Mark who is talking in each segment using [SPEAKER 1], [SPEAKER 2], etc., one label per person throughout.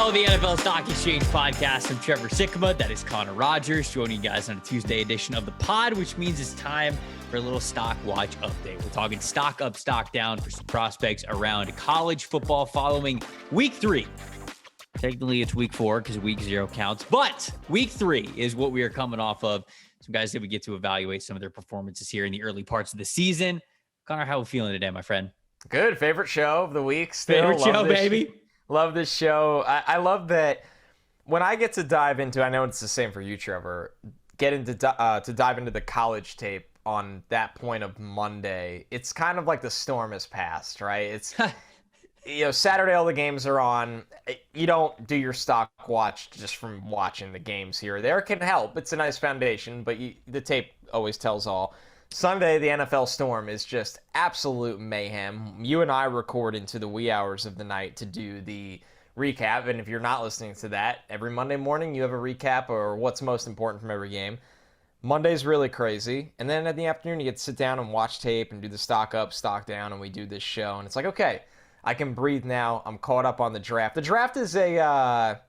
[SPEAKER 1] Follow the NFL Stock Exchange podcast. I'm Trevor Sikkema. That is Connor Rogers joining you guys on a Tuesday edition of the pod, which means it's time for a little stock watch update. We're talking stock up, stock down for some prospects around college football following week 3. Technically, it's week 4 because week 0 counts, but week 3 is what we are coming off of. Some guys that we get to evaluate some of their performances here in the early parts of the season. Connor, how are we feeling today, my friend?
[SPEAKER 2] Good. Favorite show of the week. Still
[SPEAKER 1] favorite show, baby.
[SPEAKER 2] Love this show. I love that when I get to dive into, I know it's the same for you, Trevor, to dive into the college tape on that point of Monday. It's kind of like the storm has passed, right? It's, Saturday all the games are on. You don't do your stock watch just from watching the games here or there. It can help. It's a nice foundation, but the tape always tells all. Sunday, the NFL storm is just absolute mayhem. You and I record into the wee hours of the night to do the recap, and if you're not listening to that, every Monday morning you have a recap or what's most important from every game. Monday's really crazy, and then in the afternoon you get to sit down and watch tape and do the stock up, stock down, and we do this show, and it's like, okay, I can breathe now. I'm caught up on the draft. The draft is a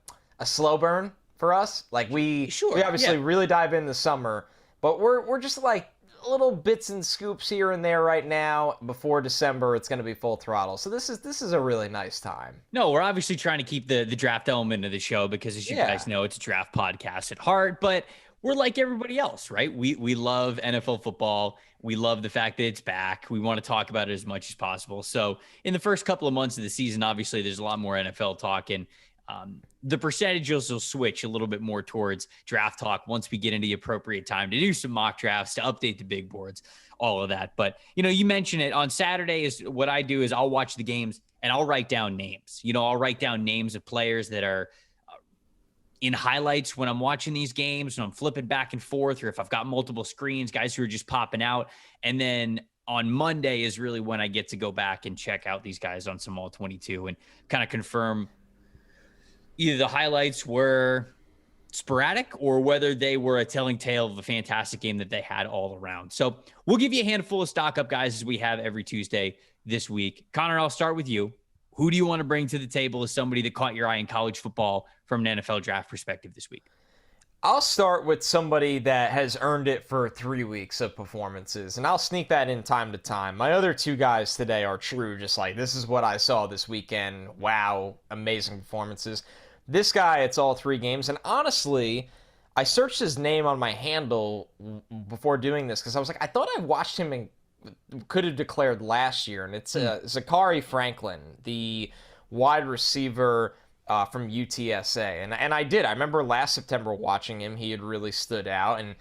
[SPEAKER 2] slow burn for us. Like we obviously really dive in the summer, but we're just like little bits and scoops here and there right now. Before December, it's going to be full throttle. So this is a really nice time.
[SPEAKER 1] No, we're obviously trying to keep the draft element of the show because, as you guys know, it's a draft podcast at heart. But we're like everybody else, right? We love NFL football. We love the fact that it's back. We want to talk about it as much as possible. So in the first couple of months of the season, obviously, there's a lot more NFL talk, and the percentages will switch a little bit more towards draft talk once we get into the appropriate time to do some mock drafts, to update the big boards, all of that. But, you mentioned it on Saturday is what I do is I'll watch the games and I'll write down names. I'll write down names of players that are in highlights when I'm watching these games, when I'm flipping back and forth, or if I've got multiple screens, guys who are just popping out. And then on Monday is really when I get to go back and check out these guys on some All-22 and kind of confirm either the highlights were sporadic or whether they were a telling tale of a fantastic game that they had all around. So we'll give you a handful of stock up guys as we have every Tuesday this week. Connor, I'll start with you. Who do you want to bring to the table as somebody that caught your eye in college football from an NFL draft perspective this week?
[SPEAKER 2] I'll start with somebody that has earned it for 3 weeks of performances, and I'll sneak that in time to time. My other two guys today are true, just like, this is what I saw this weekend. Wow, amazing performances. This guy, it's all 3 games, and honestly, I searched his name on my handle before doing this because I was like, I thought I watched him and could have declared last year, and it's Zachary Franklin, the wide receiver from UTSA. And I did. I remember last September watching him. He had really stood out, and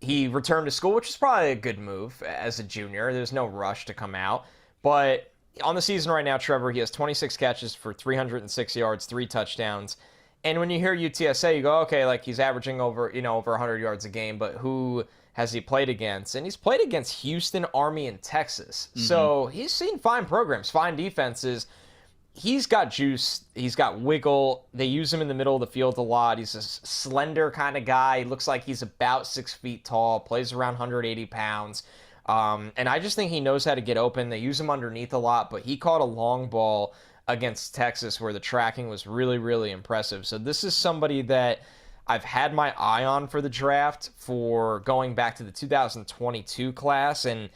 [SPEAKER 2] he returned to school, which is probably a good move as a junior. There's no rush to come out. But on the season right now, Trevor, he has 26 catches for 306 yards, 3 touchdowns. And when you hear UTSA, you go, okay, like he's averaging over 100 yards a game, but who has he played against? And he's played against Houston, Army, and Texas. Mm-hmm. So he's seen fine programs, fine defenses. He's got juice. He's got wiggle. They use him in the middle of the field a lot. He's a slender kind of guy. He looks like he's about 6 feet tall, plays around 180 pounds. And I just think he knows how to get open. They use him underneath a lot, but he caught a long ball against Texas where the tracking was really, really impressive. So this is somebody that I've had my eye on for the draft for going back to the 2022 class. And,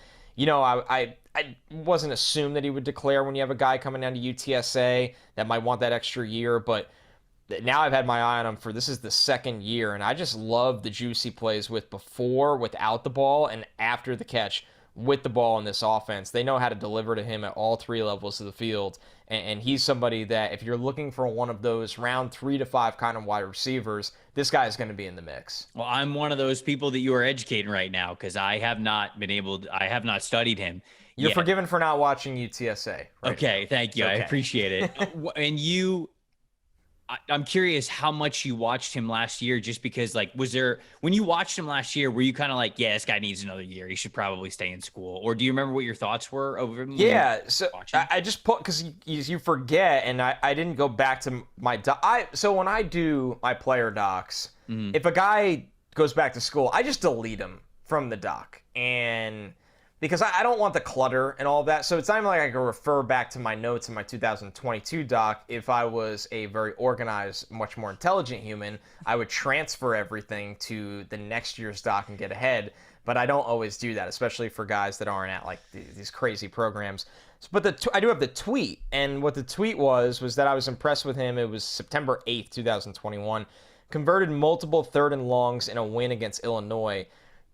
[SPEAKER 2] I wasn't assumed that he would declare when you have a guy coming down to UTSA that might want that extra year, but now I've had my eye on him for this is the 2nd year, and I just love the juice he plays with before, without the ball, and after the catch with the ball in this offense. They know how to deliver to him at all 3 levels of the field, and he's somebody that if you're looking for one of those round 3 to 5 kind of wide receivers, this guy is going to be in the mix.
[SPEAKER 1] Well, I'm one of those people that you are educating right now because I have not studied him.
[SPEAKER 2] You're forgiven for not watching UTSA.
[SPEAKER 1] Okay, thank you. Okay. I appreciate it. And I'm curious how much you watched him last year, just because, when you watched him last year, were you kind of like, yeah, this guy needs another year. He should probably stay in school. Or do you remember what your thoughts were over him?
[SPEAKER 2] Yeah, so I just put, because you forget, and I didn't go back to my so when I do my player docs, if a guy goes back to school, I just delete him from the doc. And because I don't want the clutter and all of that. So it's not even like I can refer back to my notes in my 2022 doc. If I was a very organized, much more intelligent human, I would transfer everything to the next year's doc and get ahead. But I don't always do that, especially for guys that aren't at like these crazy programs. But I do have the tweet, and what the tweet was that I was impressed with him. It was September 8th, 2021. Converted multiple 3rd and longs in a win against Illinois.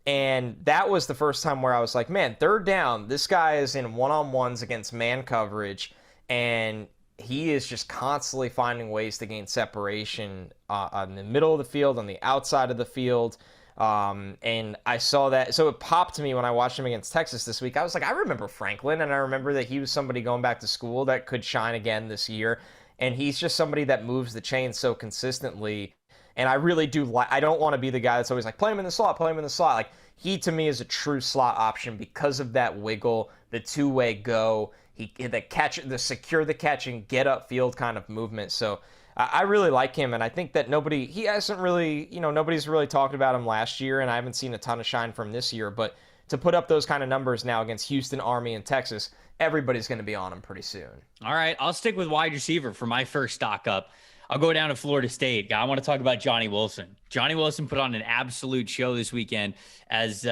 [SPEAKER 2] And that was the first time where I was like, man, 3rd down, this guy is in one-on-ones against man coverage, and he is just constantly finding ways to gain separation on the middle of the field, on the outside of the field. And I saw that. So it popped to me when I watched him against Texas this week. I was like, I remember Franklin, and I remember that he was somebody going back to school that could shine again this year. And he's just somebody that moves the chain so consistently. And I really do I don't want to be the guy that's always like, play him in the slot, play him in the slot. Like, he to me is a true slot option because of that wiggle, the two-way go, the secure the catch and get upfield kind of movement. So I really like him, and I think that nobody's really talked about him last year, and I haven't seen a ton of shine from this year. But to put up those kind of numbers now against Houston, Army, and Texas, everybody's going to be on him pretty soon.
[SPEAKER 1] All right, I'll stick with wide receiver for my first stock up. I'll go down to Florida State. I want to talk about Johnny Wilson. Johnny Wilson put on an absolute show this weekend as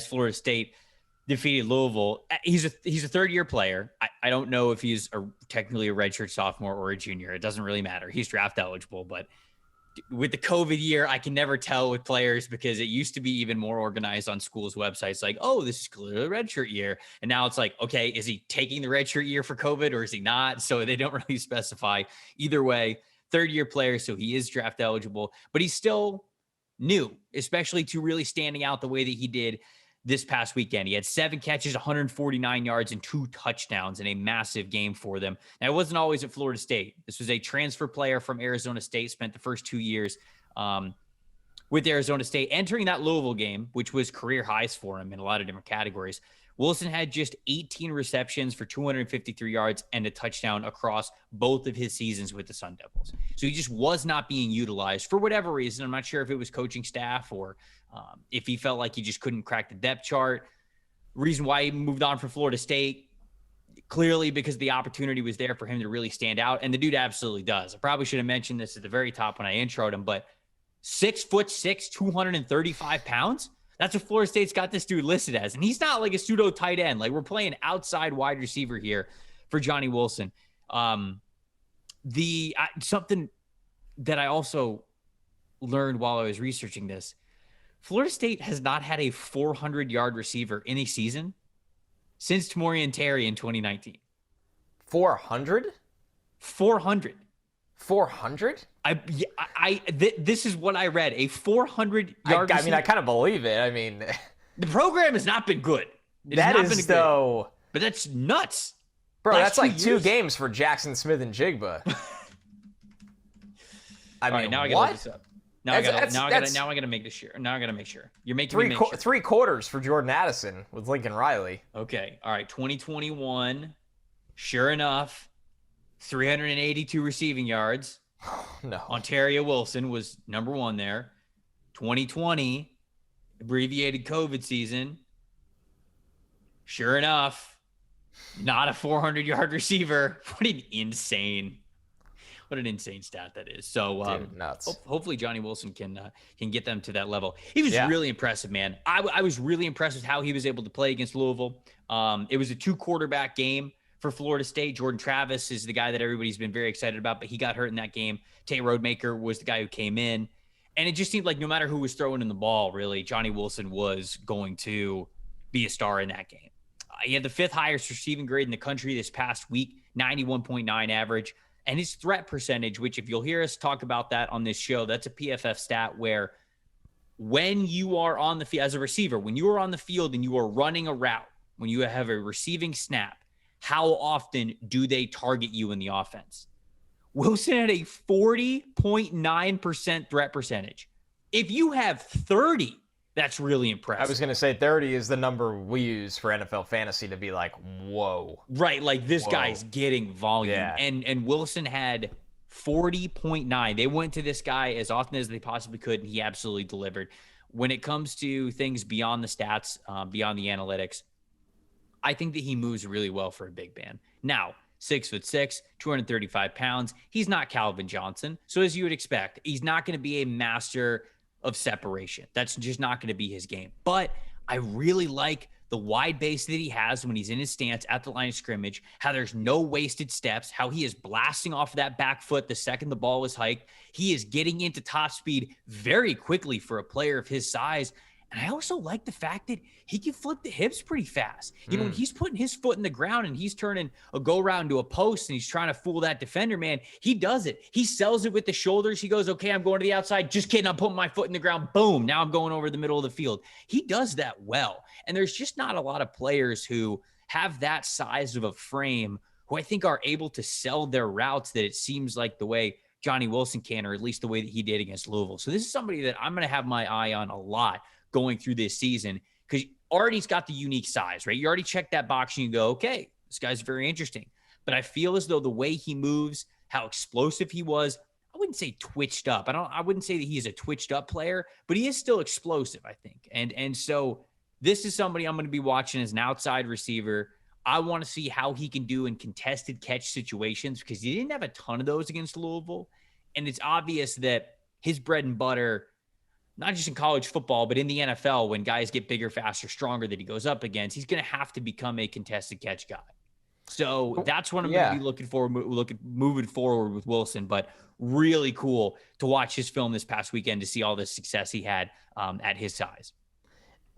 [SPEAKER 1] Florida State defeated Louisville. He's a third-year player. I don't know if he's technically a redshirt sophomore or a junior. It doesn't really matter. He's draft eligible, but with the COVID year, I can never tell with players because it used to be even more organized on schools' websites. Like, oh, this is clearly a redshirt year. And now it's like, okay, is he taking the redshirt year for COVID or is he not? So they don't really specify. Either way, third-year player, so he is draft eligible, but he's still new, especially to really standing out the way that he did this past weekend. He had 7 catches, 149 yards, and 2 touchdowns in a massive game for them. Now, it wasn't always at Florida State. This was a transfer player from Arizona State, spent the first 2 years with Arizona State. Entering that Louisville game, which was career highs for him in a lot of different categories, Wilson had just 18 receptions for 253 yards and a touchdown across both of his seasons with the Sun Devils. So he just was not being utilized for whatever reason. I'm not sure if it was coaching staff or if he felt like he just couldn't crack the depth chart. Reason why he moved on from Florida State, clearly because the opportunity was there for him to really stand out. And the dude absolutely does. I probably should have mentioned this at the very top when I introed him, but 6'6", 235 pounds. That's what Florida State's got this dude listed as. And he's not like a pseudo tight end. Like, we're playing outside wide receiver here for Johnny Wilson. Something that I also learned while I was researching this, Florida State has not had a 400-yard receiver in a season since Tamorrion Terry in 2019.
[SPEAKER 2] 400?
[SPEAKER 1] 400.
[SPEAKER 2] 400?
[SPEAKER 1] This is what I read. A 400-yard
[SPEAKER 2] I mean, I kind of believe it. I mean,
[SPEAKER 1] the program has not been good.
[SPEAKER 2] That is, though.
[SPEAKER 1] But that's nuts.
[SPEAKER 2] Bro, that's like 2 games for Jackson Smith and Jigba. I mean,
[SPEAKER 1] now I gotta look this up. Now I gotta make this sure. Now I gotta make sure. You're making me make sure.
[SPEAKER 2] 3 quarters for Jordan Addison with Lincoln Riley.
[SPEAKER 1] Okay. All right. 2021. Sure enough, 382 receiving yards.
[SPEAKER 2] No.
[SPEAKER 1] Ontario Wilson was number 1 there. 2020, abbreviated COVID season. Sure enough, not a 400-yard receiver. What an insane stat that is. So
[SPEAKER 2] dude, nuts.
[SPEAKER 1] Hopefully Johnny Wilson can get them to that level. He was really impressive, man. I was really impressed with how he was able to play against Louisville. It was a 2-quarterback game for Florida State. Jordan Travis is the guy that everybody's been very excited about, but he got hurt in that game. Tate Rodemaker was the guy who came in. And it just seemed like no matter who was throwing in the ball, really, Johnny Wilson was going to be a star in that game. He had the 5th highest receiving grade in the country this past week, 91.9 average. And his threat percentage, which if you'll hear us talk about that on this show, that's a PFF stat where when you are on the field as a receiver, when you are on the field and you are running a route, when you have a receiving snap, how often do they target you in the offense? Wilson had a 40.9% threat percentage. If you have 30, that's really impressive.
[SPEAKER 2] I was going to say 30 is the number we use for NFL fantasy to be like, whoa.
[SPEAKER 1] Right, like this guy's getting volume.
[SPEAKER 2] Yeah.
[SPEAKER 1] And Wilson had 40.9. They went to this guy as often as they possibly could, and he absolutely delivered. When it comes to things beyond the stats, beyond the analytics, I think that he moves really well for a big man. Now, 6'6", 235 pounds. He's not Calvin Johnson. So as you would expect, he's not going to be a master of separation. That's just not going to be his game. But I really like the wide base that he has when he's in his stance at the line of scrimmage, how there's no wasted steps, how he is blasting off of that back foot the second the ball is hiked. He is getting into top speed very quickly for a player of his size. And I also like the fact that he can flip the hips pretty fast. You know, when he's putting his foot in the ground and he's turning a go-round to a post and he's trying to fool that defender, man, he does it. He sells it with the shoulders. He goes, okay, I'm going to the outside. Just kidding. I'm putting my foot in the ground. Boom. Now I'm going over the middle of the field. He does that well. And there's just not a lot of players who have that size of a frame who I think are able to sell their routes that it seems like the way Johnny Wilson can, or at least the way that he did against Louisville. So this is somebody that I'm going to have my eye on a lot going through this season, because already's got the unique size, right? You already check that box and you go, okay, this guy's very interesting. But I feel as though the way he moves, how explosive he was, I wouldn't say twitched up. I wouldn't say that he's a twitched up player, but he is still explosive, I think. And so this is somebody I'm going to be watching as an outside receiver. I want to see how he can do in contested catch situations, because he didn't have a ton of those against Louisville. And it's obvious that his bread and butter, not just in college football, but in the NFL, when guys get bigger, faster, stronger that he goes up against, he's going to have to become a contested catch guy. So that's what I'm going to be looking for, moving forward with Wilson. But really cool to watch his film this past weekend to see all the success he had at his size.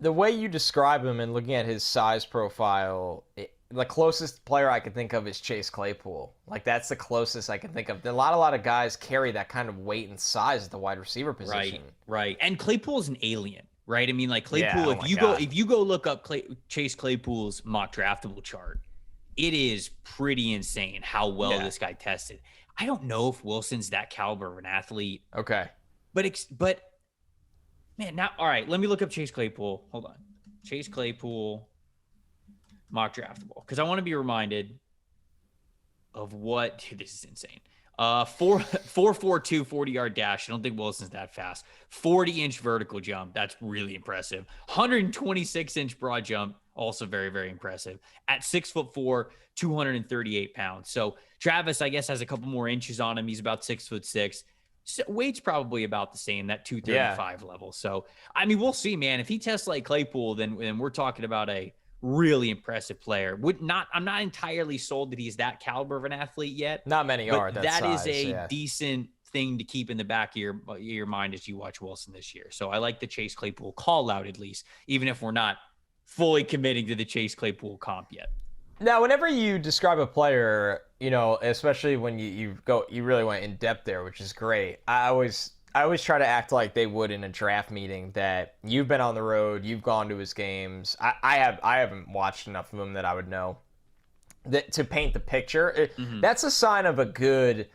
[SPEAKER 2] The way you describe him and looking at his size profile, the closest player I can think of is Chase Claypool. Like, that's the closest I can think of. A lot of guys carry that kind of weight and size at the wide receiver position.
[SPEAKER 1] Right. And Claypool's an alien, right? I mean, like Claypool, if you go look up Chase Claypool's mock draftable chart, it is pretty insane how well this guy tested. I don't know if Wilson's that caliber of an athlete.
[SPEAKER 2] Okay.
[SPEAKER 1] But man, now, all right, let me look up Chase Claypool. Hold on. Chase Claypool mock draftable, because I want to be reminded of what, dude, this is insane. 4.42 40-yard dash. I don't think Wilson's that fast. 40-inch vertical jump. That's really impressive. 126-inch broad jump. Also very, very impressive. At 6'4", 238 pounds. So Travis, I guess, has a couple more inches on him. He's about 6'6". So weight's probably about the same, that 235 level. So, I mean, we'll see, man. If he tests like Claypool, then we're talking about a really impressive player. I'm not entirely sold that he's that caliber of an athlete yet.
[SPEAKER 2] Not many are.
[SPEAKER 1] That size, is a decent thing to keep in the back of your mind as you watch Wilson this year. So I like the Chase Claypool call out, at least, even if we're not fully committing to the Chase Claypool comp yet.
[SPEAKER 2] Now, whenever you describe a player, you know, especially when you really went in depth there, which is great. I always try to act like they would in a draft meeting, that you've been on the road, you've gone to his games. I haven't watched enough of him that I would know that to paint the picture. That's a sign of good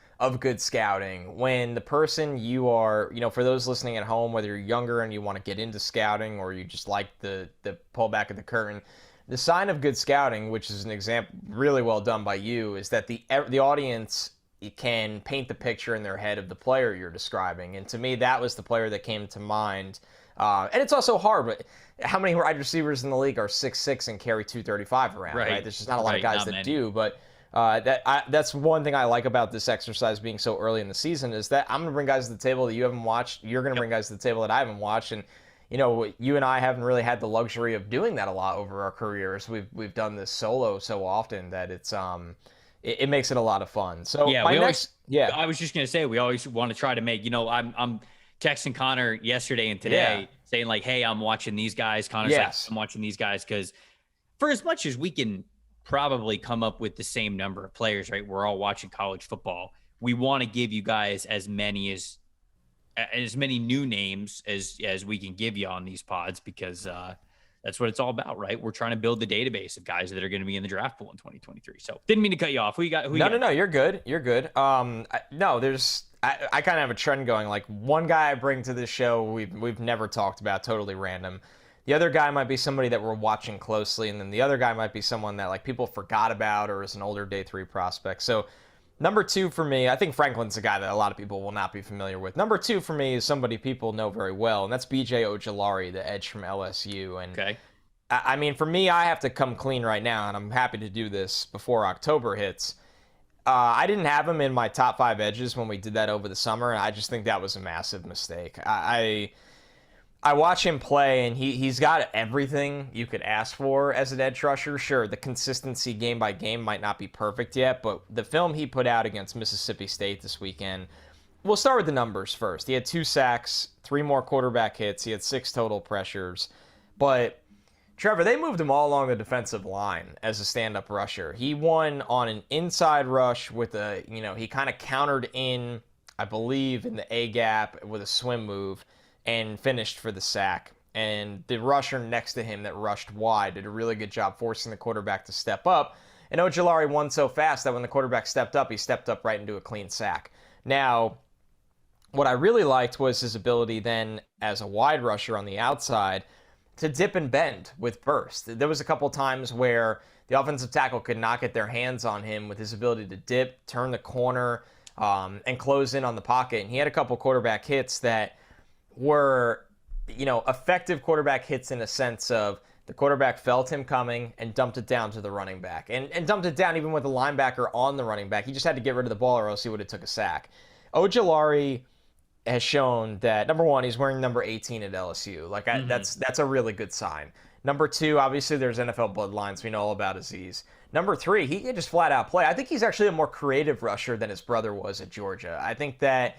[SPEAKER 2] scouting, when the person you are, you know, for those listening at home, whether you're younger and you want to get into scouting or you just like the pull back of the curtain, the sign of good scouting, which is an example really well done by you, is that the audience can paint the picture in their head of the player you're describing. And to me, that was the player that came to mind. And it's also hard, but how many wide receivers in the league are 6'6" and carry 235 around, right? There's just not a lot of guys that do, but that's one thing I like about this exercise being so early in the season, is that I'm going to bring guys to the table that you haven't watched. You're going to bring guys to the table that I haven't watched. And, you know, you and I haven't really had the luxury of doing that a lot over our careers. We've done this solo so often that it makes it a lot of fun. So
[SPEAKER 1] I was just going to say, we always want to try to make, you know, I'm texting Connor yesterday and today saying like, hey, I'm watching these guys. Connor's like, I'm watching these guys, because for as much as we can probably come up with the same number of players, right? We're all watching college football. We want to give you guys as many new names as we can give you on these pods, because that's what it's all about, right? We're trying to build the database of guys that are going to be in the draft pool in 2023. So didn't mean to cut you off. No,
[SPEAKER 2] you're good. You're good. I kind of have a trend going. Like, one guy I bring to this show we've never talked about, totally random. The other guy might be somebody that we're watching closely, and then the other guy might be someone that like people forgot about or is an older day 3 prospect. So number 2 for me, I think Franklin's a guy that a lot of people will not be familiar with. Number 2 for me is somebody people know very well, and that's B.J. Ojulari, the edge from LSU. And I mean, for me, I have to come clean right now, and I'm happy to do this before October hits. I didn't have him in my top 5 edges when we did that over the summer, and I just think that was a massive mistake. I watch him play, and he's got everything you could ask for as an edge rusher. Sure, the consistency game by game might not be perfect yet, but the film he put out against Mississippi State this weekend, we'll start with the numbers first. He had 2 sacks, 3 more quarterback hits. He had 6 total pressures. But, Trevor, they moved him all along the defensive line as a stand-up rusher. He won on an inside rush with he kind of countered in, I believe, in the A-gap with a swim move, and finished for the sack. And the rusher next to him that rushed wide did a really good job forcing the quarterback to step up. And Ojulari won so fast that when the quarterback stepped up, he stepped up right into a clean sack. Now, what I really liked was his ability then as a wide rusher on the outside to dip and bend with burst. There was a couple times where the offensive tackle could not get their hands on him with his ability to dip, turn the corner, and close in on the pocket. And he had a couple quarterback hits that were, effective quarterback hits in a sense of the quarterback felt him coming and dumped it down to the running back. And dumped it down even with the linebacker on the running back. He just had to get rid of the ball or else he would have took a sack. Ojulari has shown that, number one, he's wearing number 18 at LSU. That's a really good sign. Number 2, obviously there's NFL bloodlines. We know all about Aziz. Number 3, he can just flat out play. I think he's actually a more creative rusher than his brother was at Georgia. I think that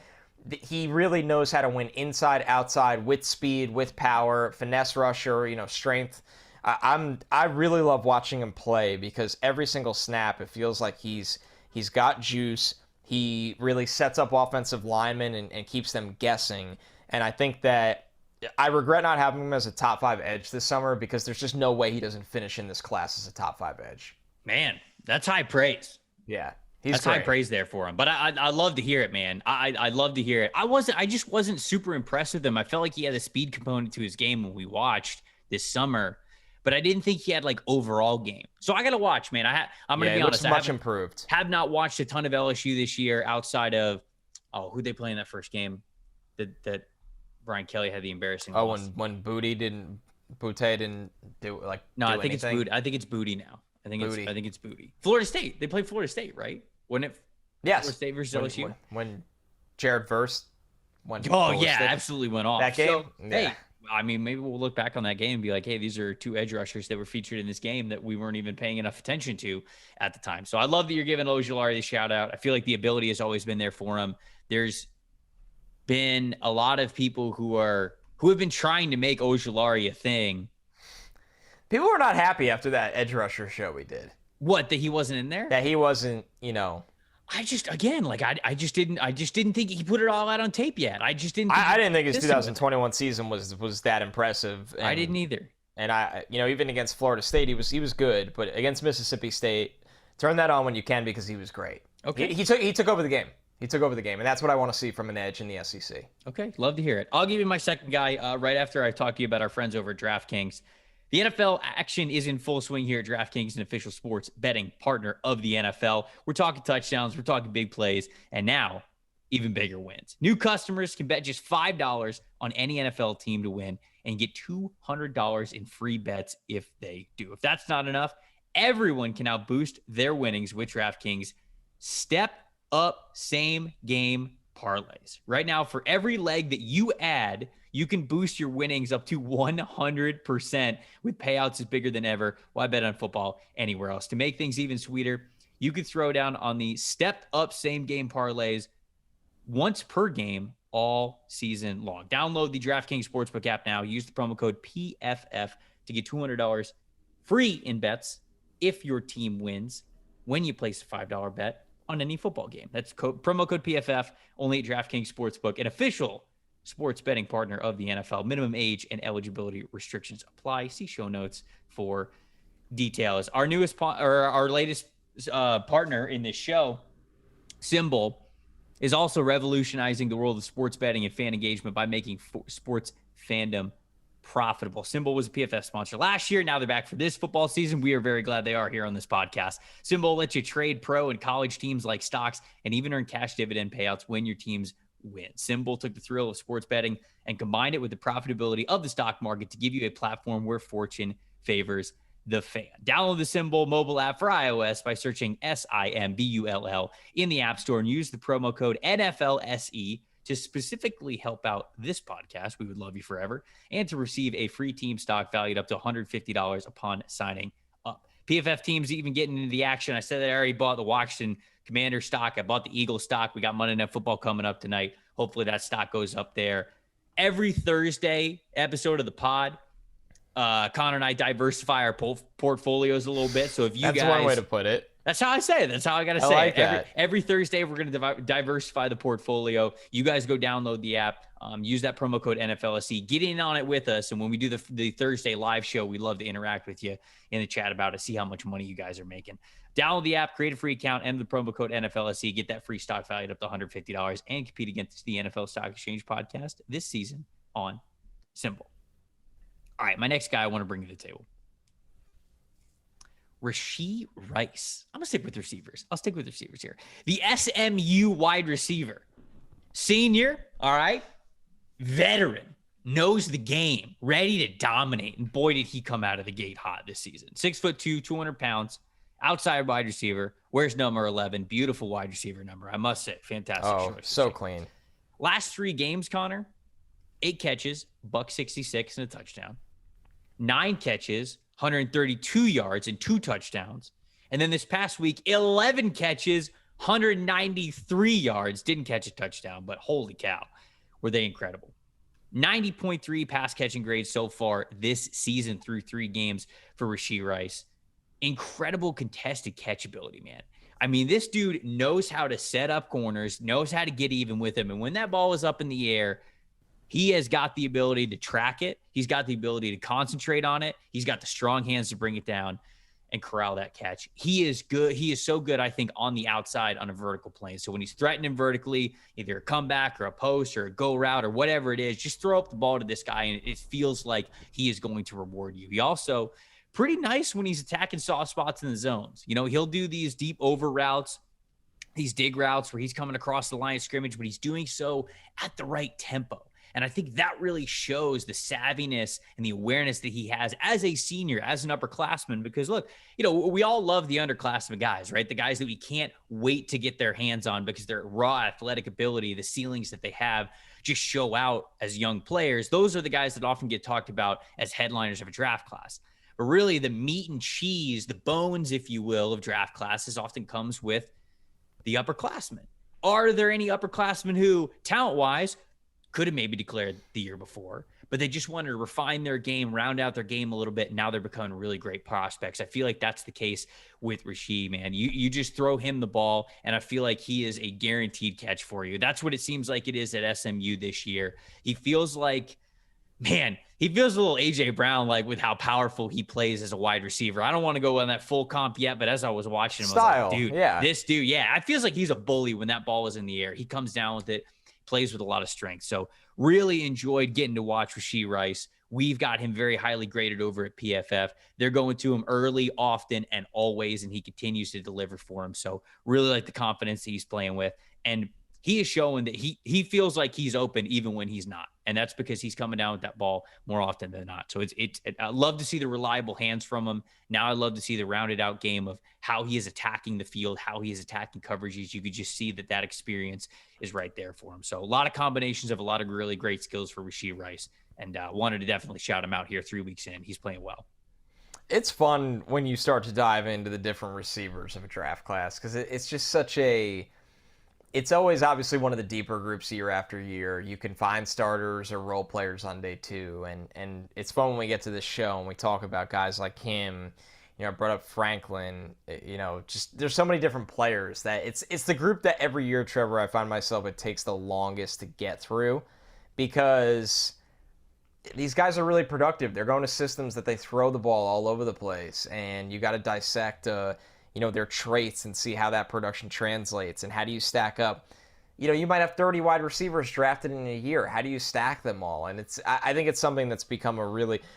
[SPEAKER 2] he really knows how to win inside, outside, with speed, with power, finesse rusher, strength. I really love watching him play because every single snap, it feels like he's got juice. He really sets up offensive linemen and keeps them guessing. And I think that I regret not having him as a top 5 edge this summer because there's just no way he doesn't finish in this class as a top 5 edge.
[SPEAKER 1] Man, that's high praise.
[SPEAKER 2] Yeah.
[SPEAKER 1] That's
[SPEAKER 2] great.
[SPEAKER 1] high praise there for him. But I love to hear it, man. I love to hear it. I just wasn't super impressed with him. I felt like he had a speed component to his game when we watched this summer, but I didn't think he had overall game. So I got to watch, man. I'm going to be honest.
[SPEAKER 2] Much improved.
[SPEAKER 1] Have not watched a ton of LSU this year outside of, who'd they play in that first game that Brian Kelly had the embarrassing loss.
[SPEAKER 2] When Booty didn't do
[SPEAKER 1] No, I think
[SPEAKER 2] anything?
[SPEAKER 1] it's Booty. I think it's Booty now. I think
[SPEAKER 2] Booty.
[SPEAKER 1] it's Booty. Florida State. They played Florida State, right? Wasn't it?
[SPEAKER 2] Yes.
[SPEAKER 1] Florida State versus LSU.
[SPEAKER 2] When Jared Verse went.
[SPEAKER 1] Absolutely went off
[SPEAKER 2] that game.
[SPEAKER 1] So, hey, I mean, maybe we'll look back on that game and be like, hey, these are 2 edge rushers that were featured in this game that we weren't even paying enough attention to at the time. So I love that you're giving Ojulari the shout out. I feel like the ability has always been there for him. There's been a lot of people who have been trying to make Ojulari a thing.
[SPEAKER 2] People were not happy after that edge rusher show we did.
[SPEAKER 1] What, that he wasn't in there?
[SPEAKER 2] That he wasn't,
[SPEAKER 1] I just didn't think he put it all out on tape yet. I just didn't.
[SPEAKER 2] I didn't think his 2021 season was that impressive.
[SPEAKER 1] I didn't either.
[SPEAKER 2] And even against Florida State, he was good, but against Mississippi State, turn that on when you can because he was great.
[SPEAKER 1] Okay.
[SPEAKER 2] He took over the game. He took over the game, and that's what I want to see from an edge in the SEC.
[SPEAKER 1] Okay, love to hear it. I'll give you my second guy right after I talk to you about our friends over at DraftKings. The NFL action is in full swing here at DraftKings, an official sports betting partner of the NFL. We're talking touchdowns, we're talking big plays, and now even bigger wins. New customers can bet just $5 on any NFL team to win and get $200 in free bets if they do. If that's not enough, everyone can now boost their winnings with DraftKings Step Up Same Game Parlays. Right now, for every leg that you add, you can boost your winnings up to 100% with payouts as bigger than ever. Why bet on football anywhere else? To make things even sweeter, you could throw down on the stepped up same game parlays once per game all season long. Download the DraftKings Sportsbook app now. Use the promo code PFF to get $200 free in bets if your team wins when you place a $5 bet on any football game. That's promo code PFF only at DraftKings Sportsbook, an official sports betting partner of the NFL. Minimum age and eligibility restrictions apply. See show notes for details. Our latest partner in this show, Symbol, is also revolutionizing the world of sports betting and fan engagement by making sports fandom profitable. Symbol was a PFF sponsor last year. Now they're back for this football season. We are very glad they are here on this podcast. Symbol lets you trade pro and college teams like stocks and even earn cash dividend payouts when your teams win. Symbol took the thrill of sports betting and combined it with the profitability of the stock market to give you a platform where fortune favors the fan. Download the Symbol mobile app for iOS by searching SIMBULL in the App Store and use the promo code NFLSE to specifically help out this podcast. We would love you forever. And to receive a free team stock valued up to $150 upon signing up. PFF teams even getting into the action. I said that I already bought the Washington Commander stock. I bought the Eagles stock. We got Monday Night Football coming up tonight. Hopefully that stock goes up there. Every Thursday episode of the pod, Connor and I diversify our portfolios a little bit. So if you
[SPEAKER 2] That's
[SPEAKER 1] guys,
[SPEAKER 2] one way to put it.
[SPEAKER 1] That's how I say it. That's how I got to say
[SPEAKER 2] like
[SPEAKER 1] it. Every Thursday, we're going to diversify the portfolio. You guys go download the app. Use that promo code NFLSE. Get in on it with us. And when we do the Thursday live show, we'd love to interact with you in the chat about it, see how much money you guys are making. Download the app, create a free account, enter the promo code NFLSE. Get that free stock valued up to $150 and compete against the NFL Stock Exchange podcast this season on Symbol. All right, my next guy I want to bring to the table. Rashee Rice. I'm going to stick with receivers. I'll stick with receivers here. The SMU wide receiver. Senior, all right? Veteran. Knows the game. Ready to dominate. And boy, did he come out of the gate hot this season. 6'2", 200 pounds. Outside wide receiver. Wears number 11. Beautiful wide receiver number. I must say. Fantastic choice.
[SPEAKER 2] So clean.
[SPEAKER 1] Last 3 games, Connor. 8 catches. $166 and a touchdown. 9 catches. 132 yards and 2 touchdowns. And then this past week, 11 catches, 193 yards. Didn't catch a touchdown, but holy cow, were they incredible. 90.3 pass catching grades so far this season through 3 games for Rashee Rice. Incredible contested catch ability, man. I mean, this dude knows how to set up corners, knows how to get even with him. And when that ball is up in the air, he has got the ability to track it. He's got the ability to concentrate on it. He's got the strong hands to bring it down and corral that catch. He is good. He is so good, I think, on the outside on a vertical plane. So when he's threatening vertically, either a comeback or a post or a go route or whatever it is, just throw up the ball to this guy and it feels like he is going to reward you. He also pretty nice when he's attacking soft spots in the zones. You know, he'll do these deep over routes, these dig routes where he's coming across the line of scrimmage, but he's doing so at the right tempo. And I think that really shows the savviness and the awareness that he has as a senior, as an upperclassman. Because look, you know, we all love the underclassmen guys, right? The guys that we can't wait to get their hands on because their raw athletic ability, the ceilings that they have just show out as young players. Those are the guys that often get talked about as headliners of a draft class. But really the meat and cheese, the bones, if you will, of draft classes often comes with the upperclassmen. Are there any upperclassmen who, talent-wise, could have maybe declared the year before, but they just wanted to refine their game, round out their game a little bit, and now they're becoming really great prospects. I feel like that's the case with Rashee, man. You just throw him the ball, and I feel like he is a guaranteed catch for you. That's what it seems like it is at SMU this year. He feels like, man, he feels a little A.J. Brown, like with how powerful he plays as a wide receiver. I don't want to go on that full comp yet, but as I was watching him, I was like, dude, this dude, yeah, it feels like he's a bully when that ball is in the air. He comes down with it, plays with a lot of strength. So really enjoyed getting to watch Rashee Rice. We've got him very highly graded over at PFF. They're going to him early, often, and always, and he continues to deliver for him. So really like the confidence that he's playing with. And he is showing that he feels like he's open even when he's not. And that's because he's coming down with that ball more often than not. So I love to see the reliable hands from him. Now I love to see the rounded out game of how he is attacking the field, how he is attacking coverages. You could just see that experience is right there for him. So a lot of combinations of a lot of really great skills for Rashee Rice. And wanted to definitely shout him out here 3 weeks in. He's playing well.
[SPEAKER 2] It's fun when you start to dive into the different receivers of a draft class because it's just such a... It's always obviously one of the deeper groups year after year. You can find starters or role players on day 2. And it's fun when we get to this show and we talk about guys like him. You know, I brought up Franklin. You know, just there's so many different players that it's the group that every year, Trevor, I find myself it takes the longest to get through because these guys are really productive. They're going to systems that they throw the ball all over the place. And you got to dissect their traits and see how that production translates and how do you stack up. You know, you might have 30 wide receivers drafted in a year. How do you stack them all? And I think it's something that's become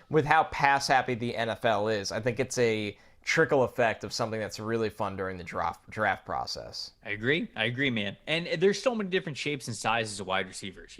[SPEAKER 2] with how pass happy the NFL is, I think it's a trickle effect of something that's really fun during the draft process.
[SPEAKER 1] I agree, man. And there's so many different shapes and sizes of wide receivers.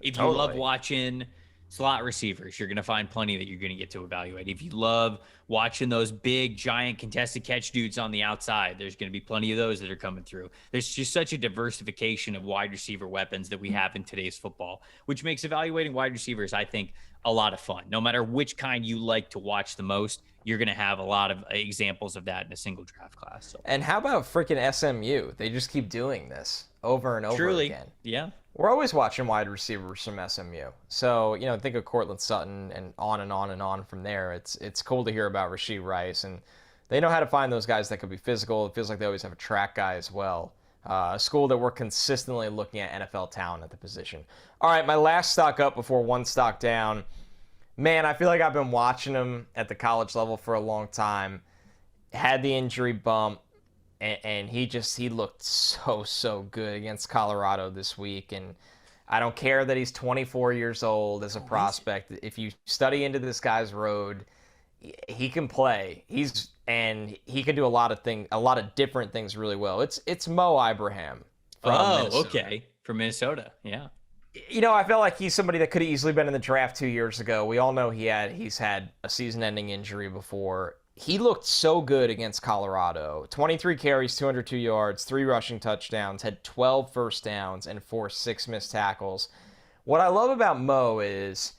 [SPEAKER 1] If you love
[SPEAKER 2] Totally.
[SPEAKER 1] watching slot receivers, you're going to find plenty that you're going to get to evaluate. If you love watching those big, giant contested catch dudes on the outside, there's going to be plenty of those that are coming through. There's just such a diversification of wide receiver weapons that we have in today's football, which makes evaluating wide receivers, I think, a lot of fun. No matter which kind you like to watch the most, you're going to have a lot of examples of that in a single draft class. So.
[SPEAKER 2] And how about freaking SMU? They just keep doing this over and over again.
[SPEAKER 1] Yeah.
[SPEAKER 2] We're always watching wide receivers from SMU. So, think of Cortland Sutton and on and on and on from there. It's cool to hear about Rashee Rice. And they know how to find those guys that could be physical. It feels like they always have a track guy as well. A school that we're consistently looking at NFL talent at the position. All right, my last stock up before one stock down. Man, I feel like I've been watching him at the college level for a long time. Had the injury bump, and he looked so good against Colorado this week. And I don't care that he's 24 years old as a prospect. If you study into this guy's road, he can play. He can do a lot of different things really well. It's Mo Ibrahim from Minnesota.
[SPEAKER 1] Okay, from Minnesota, yeah.
[SPEAKER 2] I felt like he's somebody that could have easily been in the draft 2 years ago. We all know he's had a season-ending injury before. He looked so good against Colorado. 23 carries, 202 yards, 3 rushing touchdowns, had 12 first downs, and forced 6 missed tackles. What I love about Mo is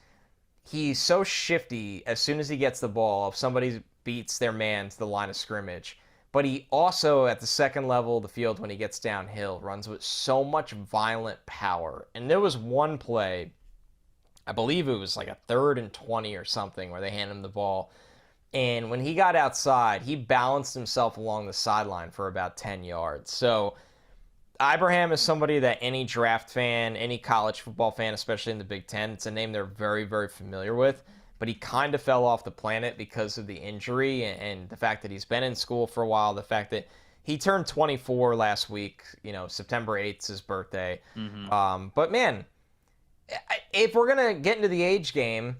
[SPEAKER 2] he's so shifty as soon as he gets the ball. If somebody beats their man to the line of scrimmage, but he also, at the second level of the field when he gets downhill, runs with so much violent power. And there was one play, I believe it was like a 3rd and 20 or something, where they hand him the ball. And when he got outside, he balanced himself along the sideline for about 10 yards. So Ibrahim is somebody that any draft fan, any college football fan, especially in the Big Ten, it's a name they're very, very familiar with. But he kind of fell off the planet because of the injury and the fact that he's been in school for a while, the fact that he turned 24 last week, September 8th is his birthday. Mm-hmm. But man, if we're going to get into the age game,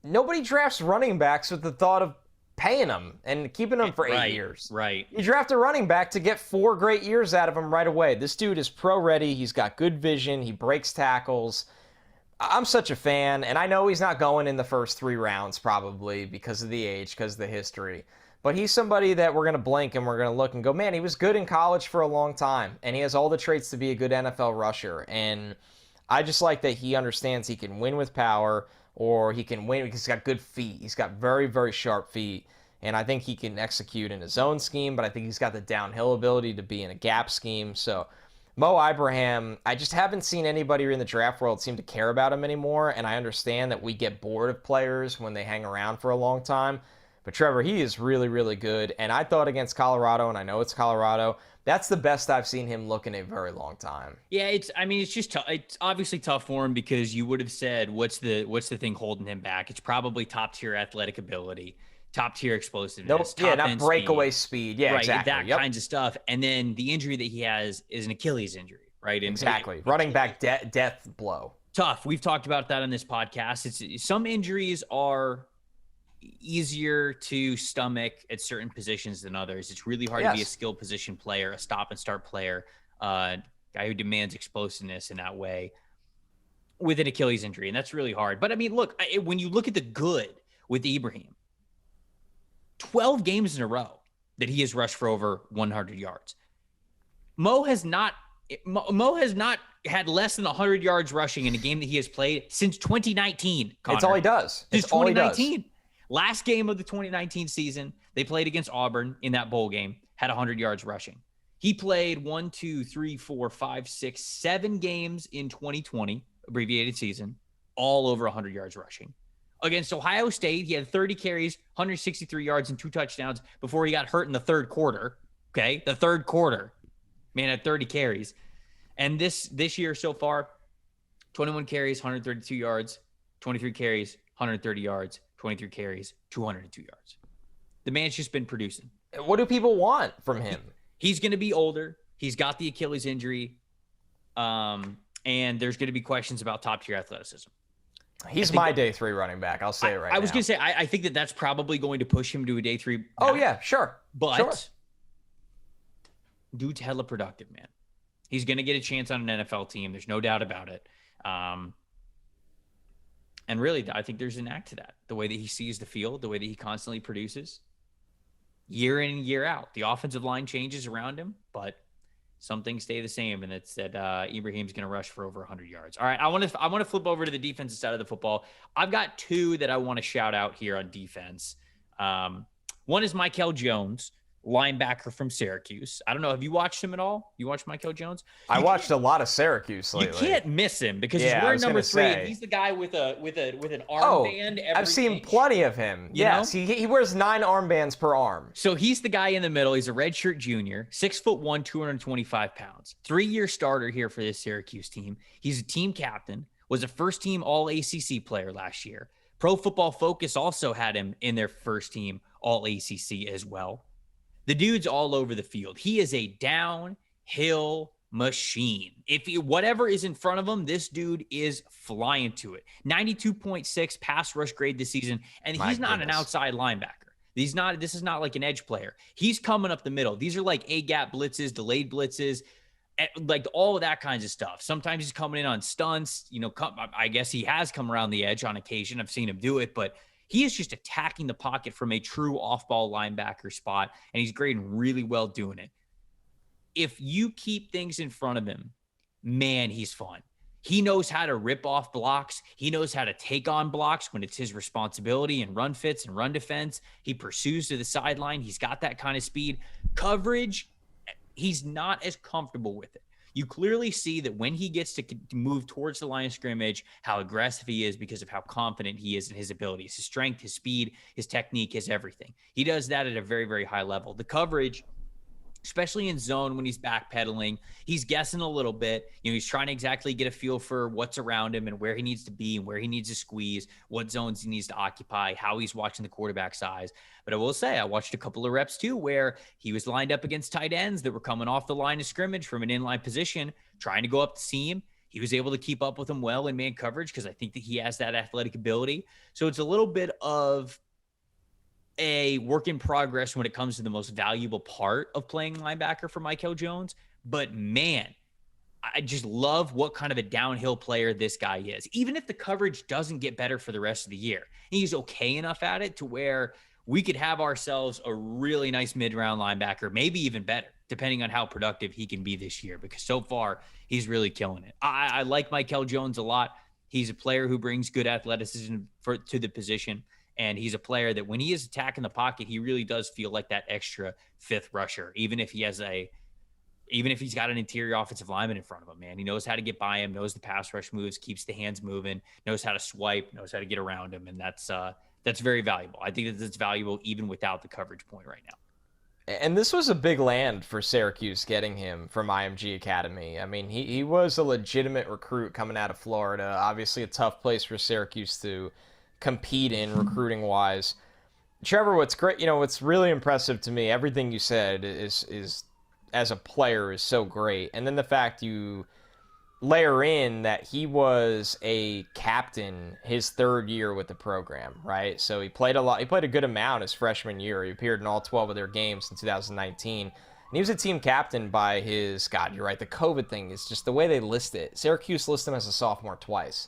[SPEAKER 2] nobody drafts running backs with the thought of paying them and keeping them for 8 years.
[SPEAKER 1] Right.
[SPEAKER 2] You draft a running back to get 4 great years out of him right away. This dude is pro ready. He's got good vision. He breaks tackles. I'm such a fan, and I know he's not going in the first 3 rounds probably because of the age, because of the history. But he's somebody that we're going to blink and we're going to look and go, man, he was good in college for a long time, and he has all the traits to be a good NFL rusher. And I just like that he understands he can win with power, or he can win because he's got good feet. He's got very, very sharp feet, and I think he can execute in his own scheme, but I think he's got the downhill ability to be in a gap scheme. So Mo Ibrahim, I just haven't seen anybody in the draft world seem to care about him anymore, and I understand that we get bored of players when they hang around for a long time. But Trevor, he is really, really good, and I thought against Colorado, and I know it's Colorado, that's the best I've seen him look in a very long time.
[SPEAKER 1] Yeah, it's just tough. It's obviously tough for him because you would have said, what's the thing holding him back? It's probably top tier athletic ability, top tier explosiveness.
[SPEAKER 2] Nope, not breakaway speed. Yeah,
[SPEAKER 1] right,
[SPEAKER 2] exactly.
[SPEAKER 1] That kinds of stuff. And then the injury that he has is an Achilles injury, right? And
[SPEAKER 2] exactly. Running back death blow.
[SPEAKER 1] Tough. We've talked about that on this podcast. It's some injuries are easier to stomach at certain positions than others. It's really hard to be a skilled position player, a stop and start player, guy who demands explosiveness in that way with an Achilles injury. And that's really hard. But I mean, look, when you look at the good with Ibrahim, 12 games in a row that he has rushed for over 100 yards. Mo has not had less than 100 yards rushing in a game that he has played since 2019. Connor.
[SPEAKER 2] It's all he does.
[SPEAKER 1] Since 2019. Last game of the 2019 season, they played against Auburn in that bowl game, had 100 yards rushing. He played 7 games in 2020, abbreviated season, all over 100 yards rushing. Against Ohio State, he had 30 carries, 163 yards, and 2 touchdowns before he got hurt in the third quarter. Okay, the third quarter. Man had 30 carries. And this year so far, 21 carries, 132 yards, 23 carries, 130 yards, 23 carries, 202 yards. The man's just been producing.
[SPEAKER 2] What do people want from him?
[SPEAKER 1] He's going to be older. He's got the Achilles injury. And there's going to be questions about top-tier athleticism.
[SPEAKER 2] He's my day 3 running back. I'll say it right now.
[SPEAKER 1] I was going to say, I think that's probably going to push him to a day 3 back.
[SPEAKER 2] Oh, yeah, sure.
[SPEAKER 1] But dude's hella productive, man. He's going to get a chance on an NFL team. There's no doubt about it. And really, I think there's an knack to that. The way that he sees the field, the way that he constantly produces. Year in and year out. The offensive line changes around him, but some things stay the same, and it's that Ibrahim's going to rush for over 100 yards. All right, I want to flip over to the defensive side of the football. I've got 2 that I want to shout out here on defense. One is Mikel Jones, linebacker from Syracuse. I don't know. Have you watched him at all? You watched Mikel Jones?
[SPEAKER 2] I watched a lot of Syracuse lately.
[SPEAKER 1] You can't miss him because he's wearing number 3. And he's the guy with an armband.
[SPEAKER 2] I've seen plenty of him. Yes, he wears 9 armbands per arm.
[SPEAKER 1] So he's the guy in the middle. He's a redshirt junior, 6'1", 225 pounds. 3-year starter here for this Syracuse team. He's a team captain. Was a first-team All-ACC player last year. Pro Football Focus also had him in their first-team All-ACC as well. The dude's all over the field. He is a downhill machine. Whatever is in front of him, this dude is flying to it. 92.6 pass rush grade this season, and he's not an outside linebacker. This is not like an edge player. He's coming up the middle. These are like A-gap blitzes, delayed blitzes, like all of that kinds of stuff. Sometimes he's coming in on stunts. I guess he has come around the edge on occasion. I've seen him do it, but he is just attacking the pocket from a true off-ball linebacker spot, and he's grading really well doing it. If you keep things in front of him, man, he's fun. He knows how to rip off blocks. He knows how to take on blocks when it's his responsibility and run fits and run defense. He pursues to the sideline. He's got that kind of speed. Coverage, he's not as comfortable with it. You clearly see that when he gets to move towards the line of scrimmage, how aggressive he is because of how confident he is in his abilities, his strength, his speed, his technique, his everything. He does that at a very, very high level. The coverage, especially in zone when he's backpedaling, he's guessing a little bit. He's trying to exactly get a feel for what's around him and where he needs to be and where he needs to squeeze, what zones he needs to occupy, how he's watching the quarterback size. But I will say, I watched a couple of reps too where he was lined up against tight ends that were coming off the line of scrimmage from an inline position, trying to go up the seam. He was able to keep up with them well in man coverage because I think that he has that athletic ability. So it's a little bit of a work in progress when it comes to the most valuable part of playing linebacker for Mikel Jones. But man, I just love what kind of a downhill player this guy is. Even if the coverage doesn't get better for the rest of the year, he's okay enough at it to where we could have ourselves a really nice mid-round linebacker, maybe even better, depending on how productive he can be this year, because so far he's really killing it. I like Mikel Jones a lot. He's a player who brings good athleticism to the position. And he's a player that when he is attacking the pocket, he really does feel like that extra 5th rusher, even if he's got an interior offensive lineman in front of him, man. He knows how to get by him, knows the pass rush moves, keeps the hands moving, knows how to swipe, knows how to get around him. And that's very valuable. I think that's valuable even without the coverage point right now.
[SPEAKER 2] And this was a big land for Syracuse getting him from IMG Academy. I mean, he was a legitimate recruit coming out of Florida. Obviously a tough place for Syracuse to compete in recruiting wise. Trevor, what's great, what's really impressive to me, everything you said is as a player is so great. And then the fact you layer in that he was a captain his 3rd year with the program, right? So he played a good amount his freshman year. He appeared in all 12 of their games in 2019. And he was a team captain by God, you're right, the COVID thing is just the way they list it. Syracuse lists him as a sophomore twice.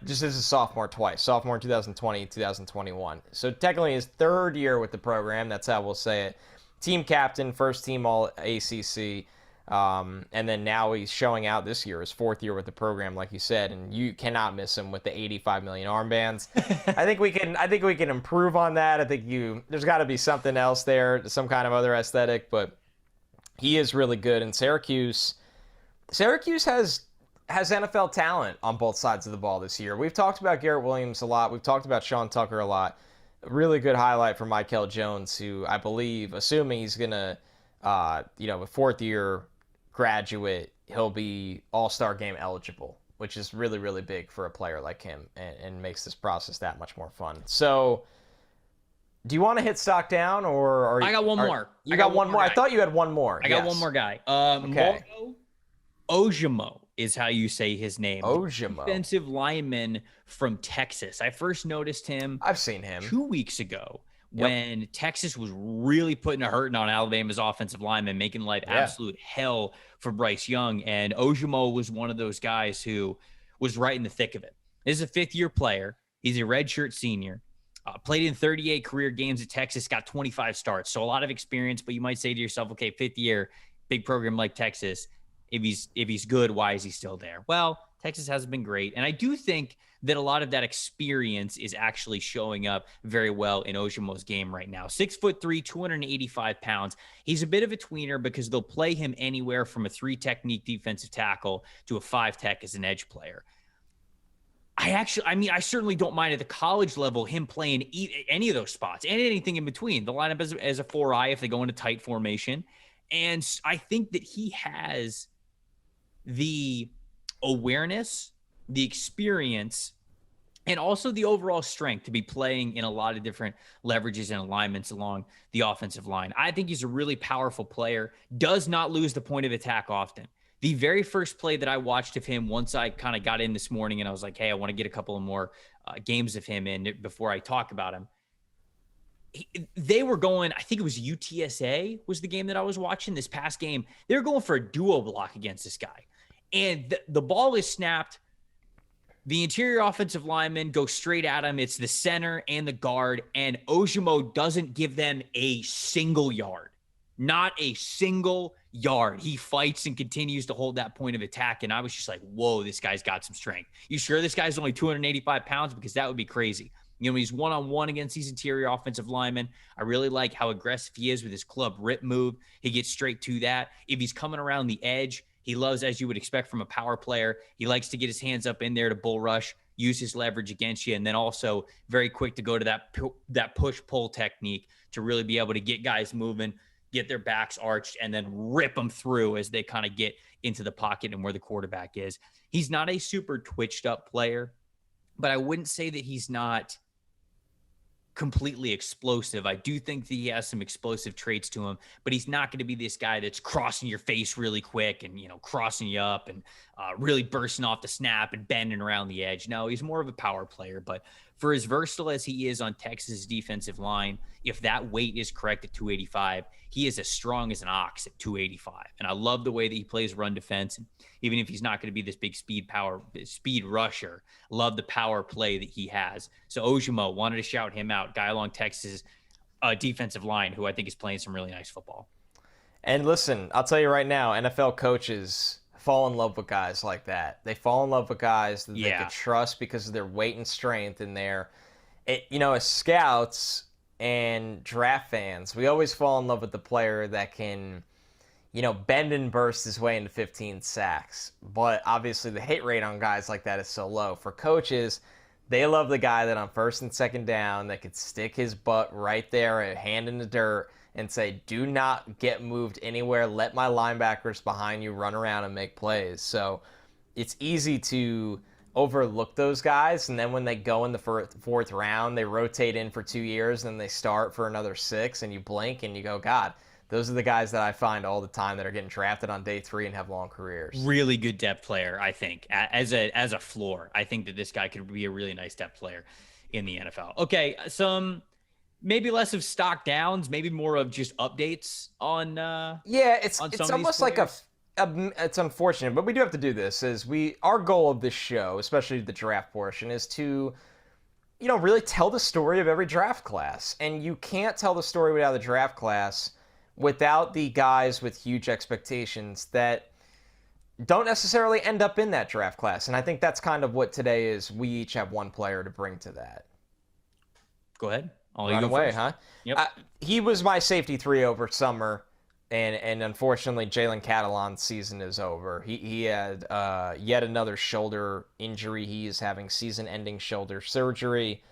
[SPEAKER 2] Just as a sophomore twice. Sophomore in 2020, 2021. So technically his 3rd year with the program, that's how we'll say it. Team captain, first team All-ACC. And then now he's showing out this year, his 4th year with the program, like you said, and you cannot miss him with the 85 million armbands. I think we can improve on that. I think there's got to be something else there, some kind of other aesthetic, but he is really good. And Syracuse has NFL talent on both sides of the ball this year. We've talked about Garrett Williams a lot. We've talked about Sean Tucker a lot. A really good highlight for Mikel Jones, who I believe, assuming he's going to, a 4th-year graduate, he'll be all-star game eligible, which is really, really big for a player like him and makes this process that much more fun. So do you want to hit stock down or
[SPEAKER 1] I got one more.
[SPEAKER 2] You got one more? I thought you had one more.
[SPEAKER 1] I got one more guy.
[SPEAKER 2] Okay.
[SPEAKER 1] Moro Ojomo is how you say his name.
[SPEAKER 2] Ojomo.
[SPEAKER 1] Defensive lineman from Texas. I first noticed him.
[SPEAKER 2] I've seen him
[SPEAKER 1] 2 weeks ago when Texas was really putting a hurting on Alabama's offensive lineman, making life absolute hell for Bryce Young. And Ojomo was one of those guys who was right in the thick of it. This is a fifth-year player. He's a redshirt senior. Played in 38 career games at Texas, got 25 starts. So a lot of experience, but you might say to yourself, okay, fifth year, big program like Texas. If he's good, why is he still there? Well, Texas hasn't been great. And I do think that a lot of that experience is actually showing up very well in Ojomo's game right now. 6'3", 285 pounds. He's a bit of a tweener because they'll play him anywhere from a 3-technique defensive tackle to a 5-tech as an edge player. I certainly don't mind at the college level him playing any of those spots and anything in between. The lineup as a 4-eye if they go into tight formation. And I think that he has the awareness, the experience, and also the overall strength to be playing in a lot of different leverages and alignments along the offensive line. I think he's a really powerful player, does not lose the point of attack often. The very first play that I watched of him, once I kind of got in this morning and I was like, hey, I want to get a couple of more games of him in before I talk about him. They were going, I think it was UTSA was the game that I was watching this past game. They were going for a duo block against this guy. And the ball is snapped. The interior offensive lineman goes straight at him. It's the center and the guard. And Ojomo doesn't give them a single yard. Not a single yard. He fights and continues to hold that point of attack. And I was just like, whoa, this guy's got some strength. You sure this guy's only 285 pounds? Because that would be crazy. You know, he's one-on-one against these interior offensive linemen. I really like how aggressive he is with his club rip move. He gets straight to that. If he's coming around the edge, he loves, as you would expect from a power player, he likes to get his hands up in there to bull rush, use his leverage against you, and then also very quick to go to that push-pull technique to really be able to get guys moving, get their backs arched, and then rip them through as they kind of get into the pocket and where the quarterback is. He's not a super twitched-up player, but I wouldn't say that he's not completely explosive. I do think that he has some explosive traits to him, but he's not going to be this guy that's crossing your face really quick and, you know, crossing you up and really bursting off the snap and bending around the edge. No, he's more of a power player, but for as versatile as he is on Texas' defensive line, if that weight is correct at 285, he is as strong as an ox at 285. And I love the way that he plays run defense. And even if he's not going to be this big speed rusher, love the power play that he has. So Ojomo, wanted to shout him out, guy along Texas' defensive line, who I think is playing some really nice football.
[SPEAKER 2] And listen, I'll tell you right now, NFL coaches fall in love with guys like that. They fall in love with guys that they can trust because of their weight and strength and as scouts and draft fans, we always fall in love with the player that can, bend and burst his way into 15 sacks. But obviously the hit rate on guys like that is so low. For coaches, they love the guy that on first and second down that could stick his butt right there, a hand in the dirt, and say, do not get moved anywhere. Let my linebackers behind you run around and make plays. So it's easy to overlook those guys. And then when they go in the fourth round, they rotate in for 2 years, and they start for another 6, and you blink and you go, God, those are the guys that I find all the time that are getting drafted on day 3 and have long careers.
[SPEAKER 1] Really good depth player, I think, as a floor. I think that this guy could be a really nice depth player in the NFL. Okay, maybe less of stock downs, maybe more of just updates on
[SPEAKER 2] it's almost like it's unfortunate, but we do have to do this. Our goal of this show, especially the draft portion, is to really tell the story of every draft class. And you can't tell the story without the draft class without the guys with huge expectations that don't necessarily end up in that draft class. And I think that's kind of what today is. We each have one player to bring to that.
[SPEAKER 1] Go ahead.
[SPEAKER 2] Run away, huh?
[SPEAKER 1] Yep.
[SPEAKER 2] He was my safety 3 over summer, and unfortunately, Jalen Catalon's season is over. He had yet another shoulder injury. He is having season-ending shoulder surgery.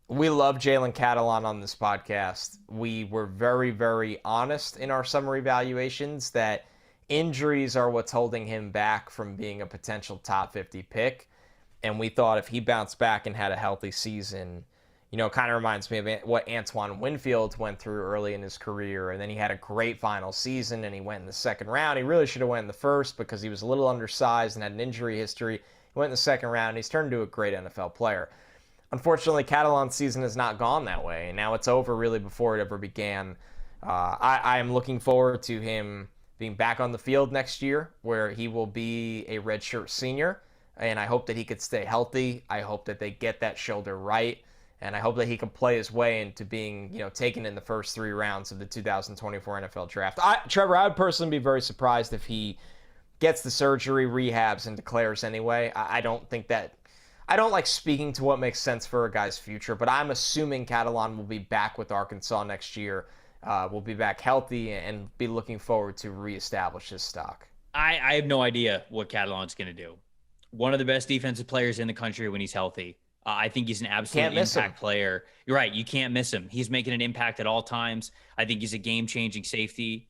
[SPEAKER 2] We love Jalen Catalon on this podcast. We were very, very honest in our summer evaluations that injuries are what's holding him back from being a potential top 50 pick, and we thought if he bounced back and had a healthy season, kind of reminds me of what Antoine Winfield went through early in his career. And then he had a great final season, and he went in the second round. He really should have went in the first because he was a little undersized and had an injury history. He went in the second round, and he's turned into a great NFL player. Unfortunately, Catalan's season has not gone that way, and now it's over really before it ever began. I am looking forward to him being back on the field next year, where he will be a redshirt senior, and I hope that he could stay healthy. I hope that they get that shoulder right. And I hope that he can play his way into being, taken in the first 3 rounds of the 2024 NFL draft. Trevor, I would personally be very surprised if he gets the surgery, rehabs, and declares anyway. I don't like speaking to what makes sense for a guy's future, but I'm assuming Catalan will be back with Arkansas next year. Will be back healthy and be looking forward to reestablish his stock.
[SPEAKER 1] I have no idea what Catalan's going to do. One of the best defensive players in the country when he's healthy. I think he's an absolute impact player. You're right. You can't miss him. He's making an impact at all times. I think he's a game-changing safety.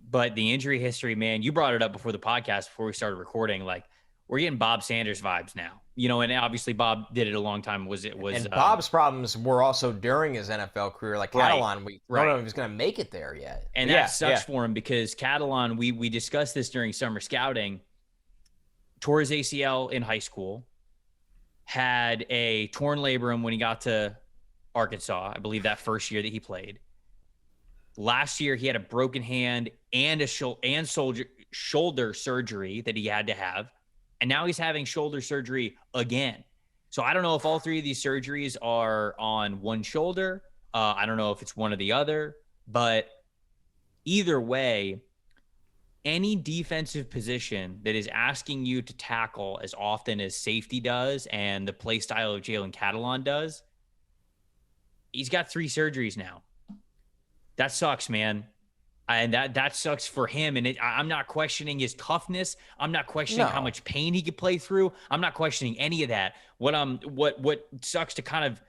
[SPEAKER 1] But the injury history, man, you brought it up before the podcast, before we started recording. Like, we're getting Bob Sanders vibes now. And obviously Bob did it a long time. And
[SPEAKER 2] Bob's problems were also during his NFL career. Like Catalan, we don't know if he's going to make it there yet.
[SPEAKER 1] And that sucks for him because Catalan, we discussed this during summer scouting, tore his ACL in high school, had a torn labrum when he got to Arkansas, I believe that first year that he played. Last year, he had a broken hand and shoulder surgery that he had to have. And now he's having shoulder surgery again. So I don't know if all 3 of these surgeries are on one shoulder. I don't know if it's one or the other. But either way, any defensive position that is asking you to tackle as often as safety does and the play style of Jalen Catalan does, he's got 3 surgeries now. That sucks, man. And that sucks for him. And I'm not questioning his toughness. I'm not questioning how much pain he could play through. I'm not questioning any of that. What sucks to kind of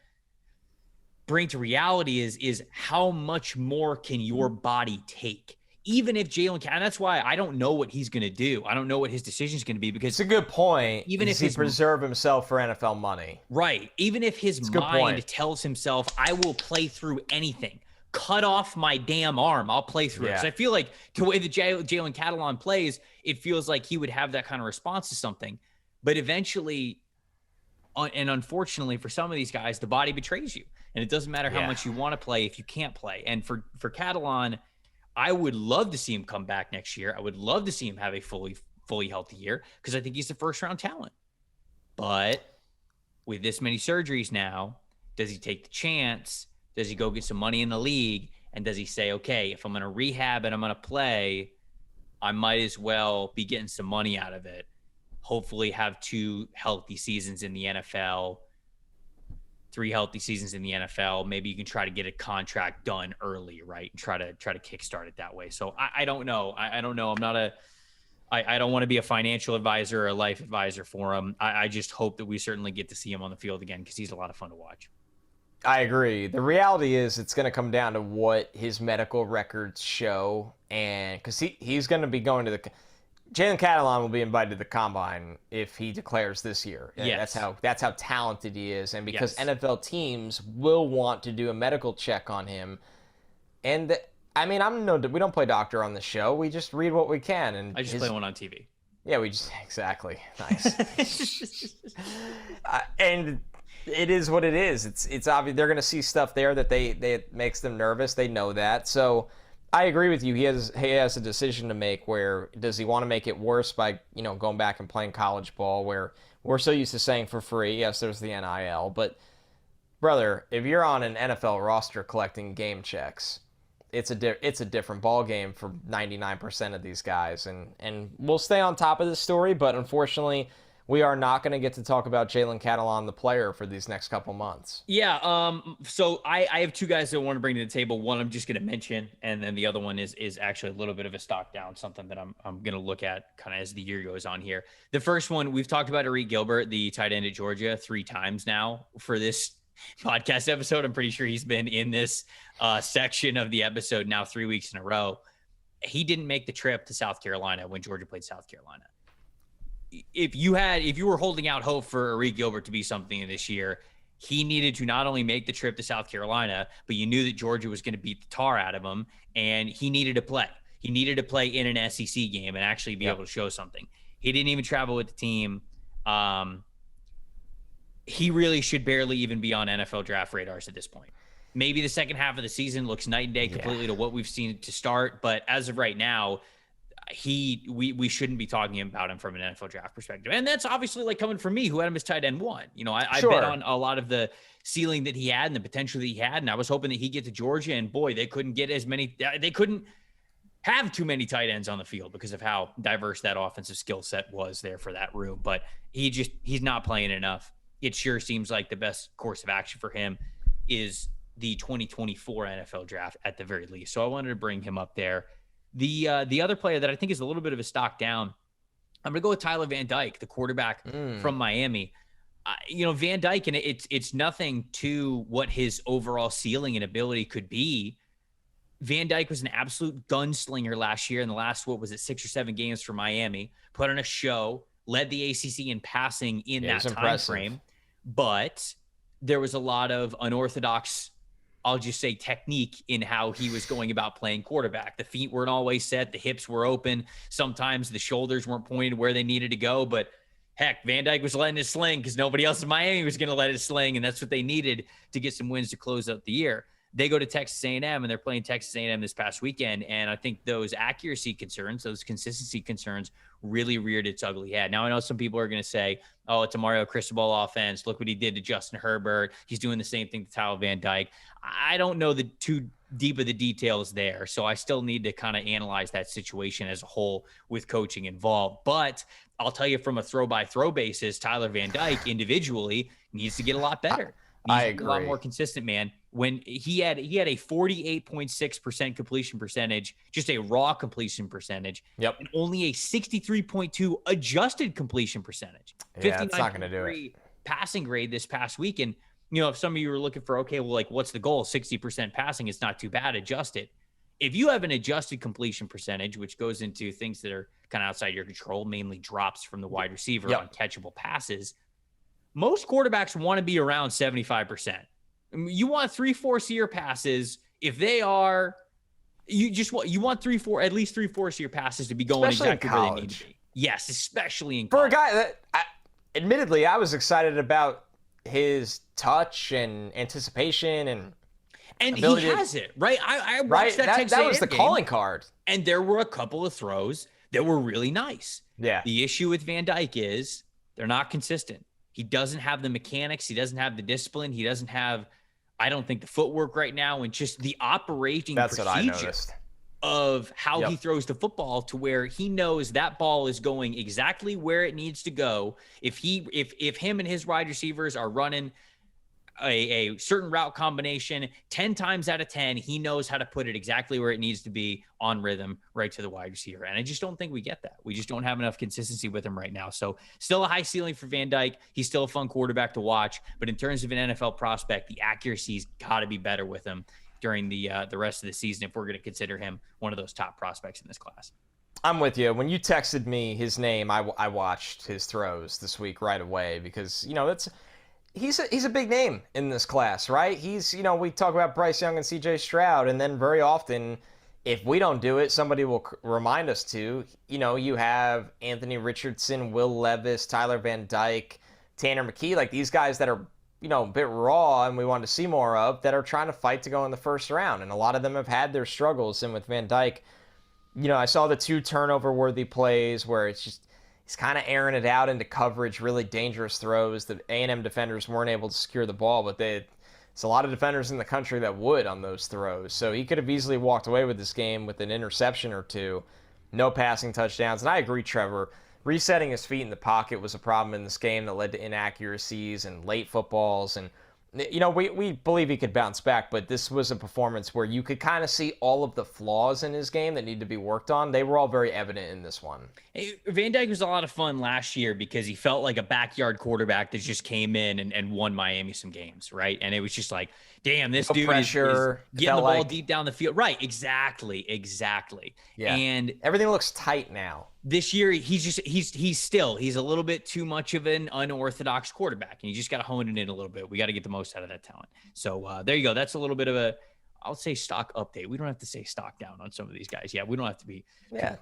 [SPEAKER 1] bring to reality is how much more can your body take? Even if Jalen Catalan, that's why I don't know what he's going to do. I don't know what his decision is going to be because
[SPEAKER 2] it's a good point.
[SPEAKER 1] Even if
[SPEAKER 2] he preserve himself for NFL money,
[SPEAKER 1] right? Even if his mind tells himself, "I will play through anything, cut off my damn arm, I'll play through it." So I feel like the way that Jalen Catalan plays, it feels like he would have that kind of response to something. But eventually, and unfortunately for some of these guys, the body betrays you, and it doesn't matter how much you want to play if you can't play. And for Catalan, I would love to see him come back next year. I would love to see him have a fully healthy year because I think he's a first-round talent. But with this many surgeries now, does he take the chance? Does he go get some money in the league? And does he say, okay, if I'm going to rehab and I'm going to play, I might as well be getting some money out of it. Hopefully have 2 healthy seasons in the NFL, 3 healthy seasons in the NFL. Maybe you can try to get a contract done early, right? And try to kickstart it that way. So I don't know. I don't know. I don't want to be a financial advisor or a life advisor for him. I just hope that we certainly get to see him on the field again because he's a lot of fun to watch.
[SPEAKER 2] I agree. The reality is it's going to come down to what his medical records show. And because he's going to be going to Jalen Catalan will be invited to the combine if he declares this year. Yes. That's how talented he is. And because NFL teams will want to do a medical check on him. And I mean, we don't play doctor on the show. We just read what we can. And
[SPEAKER 1] I just play one on TV.
[SPEAKER 2] Yeah, exactly. Nice. And it is what it is. It's obvious they're going to see stuff there that makes them nervous. They know that. So I agree with you. He has a decision to make. Where does he want to make it worse by going back and playing college ball, where we're so used to saying for free? Yes, there's the NIL, but brother, if you're on an NFL roster collecting game checks, it's a different ball game for 99% of these guys, and we'll stay on top of this story. But unfortunately, we are not going to get to talk about Jalen Catalan, the player, for these next couple months.
[SPEAKER 1] Yeah. So I have 2 guys that I want to bring to the table. One I'm just going to mention, and then the other one is actually a little bit of a stock down, something that I'm going to look at kind of as the year goes on here. The first one, we've talked about Arik Gilbert, the tight end at Georgia, 3 times now for this podcast episode. I'm pretty sure he's been in this section of the episode now 3 weeks in a row. He didn't make the trip to South Carolina when Georgia played South Carolina. If you were holding out hope for Arik Gilbert to be something this year, he needed to not only make the trip to South Carolina, but you knew that Georgia was going to beat the tar out of him, and he needed to play. He needed to play in an SEC game and actually be able to show something. He didn't even travel with the team. He really should barely even be on NFL draft radars at this point. Maybe the second half of the season looks night and day completely to what we've seen to start, but as of right now, we shouldn't be talking about him from an NFL draft perspective. And that's obviously like coming from me, who had him as tight end 1. You know, I bet on a lot of the ceiling that he had and the potential that he had, and I was hoping that he'd get to Georgia, and boy, they couldn't have too many tight ends on the field because of how diverse that offensive skill set was there for that room. But he's not playing enough. It sure seems like the best course of action for him is the 2024 NFL draft at the very least. So I wanted to bring him up there. The other player that I think is a little bit of a stock down, I'm going to go with Tyler Van Dyke, the quarterback from Miami. Van Dyke, and it's nothing to what his overall ceiling and ability could be. Van Dyke was an absolute gunslinger last year in the last, 6 or 7 games for Miami, put on a show, led the ACC in passing in that time frame. But there was a lot of unorthodox, I'll just say, technique in how he was going about playing quarterback. The feet weren't always set. The hips were open. Sometimes the shoulders weren't pointed where they needed to go. But heck, Van Dyke was letting it sling because nobody else in Miami was going to let it sling. And that's what they needed to get some wins to close out the year. They go to Texas A&M, and they're playing Texas A&M this past weekend. And I think those accuracy concerns, those consistency concerns really reared its ugly head. Now, I know some people are going to say, oh, it's a Mario Cristobal offense. Look what he did to Justin Herbert. He's doing the same thing to Tyler Van Dyke. I don't know the too deep of the details there. So I still need to kind of analyze that situation as a whole with coaching involved. But I'll tell you, from a throw-by-throw basis, Tyler Van Dyke individually needs to get a lot better.
[SPEAKER 2] I agree.
[SPEAKER 1] A lot more consistent, man. When he had a 48.6% completion percentage, just a raw completion percentage, and only a 63.2 adjusted completion percentage.
[SPEAKER 2] Yeah, that's not going to do it.
[SPEAKER 1] Passing grade this past week. And, if some of you were looking for, okay, well, like, what's the goal? 60% passing. It's not too bad. Adjust it. If you have an adjusted completion percentage, which goes into things that are kind of outside your control, mainly drops from the wide receiver on catchable passes, most quarterbacks want to be around 75%. You want 3/4 of your passes. If they are, you want at least 3/4 of your passes to be going exactly where they need to be. Yes, especially in college.
[SPEAKER 2] For a guy that, admittedly, I was excited about his touch and anticipation and
[SPEAKER 1] he has it, right? I watched that Texas
[SPEAKER 2] that was the calling card.
[SPEAKER 1] And there were a couple of throws that were really nice.
[SPEAKER 2] Yeah.
[SPEAKER 1] The issue with Van Dyke is they're not consistent. He doesn't have the mechanics. He doesn't have the discipline. He doesn't have, I don't think, the footwork right now, and just the operating procedure of how he throws the football to where he knows that ball is going exactly where it needs to go. If him and his wide receivers are running a certain route combination 10 times out of 10, he knows how to put it exactly where it needs to be on rhythm right to the wide receiver. And I just don't think we get that. We just don't have enough consistency with him right now. So still a high ceiling for Van Dyke. He's still a fun quarterback to watch, but in terms of an NFL prospect, the accuracy's got to be better with him during the rest of the season if we're going to consider him one of those top prospects in this class.
[SPEAKER 2] I'm with you. When you texted me his name, I watched his throws this week right away because, he's a big name in this class, right? He's, we talk about Bryce Young and CJ Stroud, and then very often, if we don't do it, somebody will remind us to. You have Anthony Richardson, Will Levis, Tyler Van Dyke, Tanner McKee, like these guys that are, a bit raw and we want to see more of, that are trying to fight to go in the first round. And a lot of them have had their struggles. And with Van Dyke, I saw the 2 turnover-worthy plays where it's just, he's kind of airing it out into coverage, really dangerous throws that A&M defenders weren't able to secure the ball, but it's a lot of defenders in the country that would on those throws. So he could have easily walked away with this game with an interception or 2, no passing touchdowns. And I agree, Trevor, resetting his feet in the pocket was a problem in this game that led to inaccuracies and late footballs. And, we believe he could bounce back, but this was a performance where you could kind of see all of the flaws in his game that need to be worked on. They were all very evident in this one.
[SPEAKER 1] Van Dyke was a lot of fun last year because he felt like a backyard quarterback that just came in and won Miami some games, right? And it was just like, damn, this dude is getting the ball deep down the field. Right, exactly.
[SPEAKER 2] Yeah.
[SPEAKER 1] And
[SPEAKER 2] everything looks tight now.
[SPEAKER 1] this year, he's a little bit too much of an unorthodox quarterback, and you just got to hone it in a little bit. We got to get the most out of that talent. So there you go. That's a little bit of a, I'll say, stock update. We don't have to say stock down on some of these guys. Yeah, we don't have to be.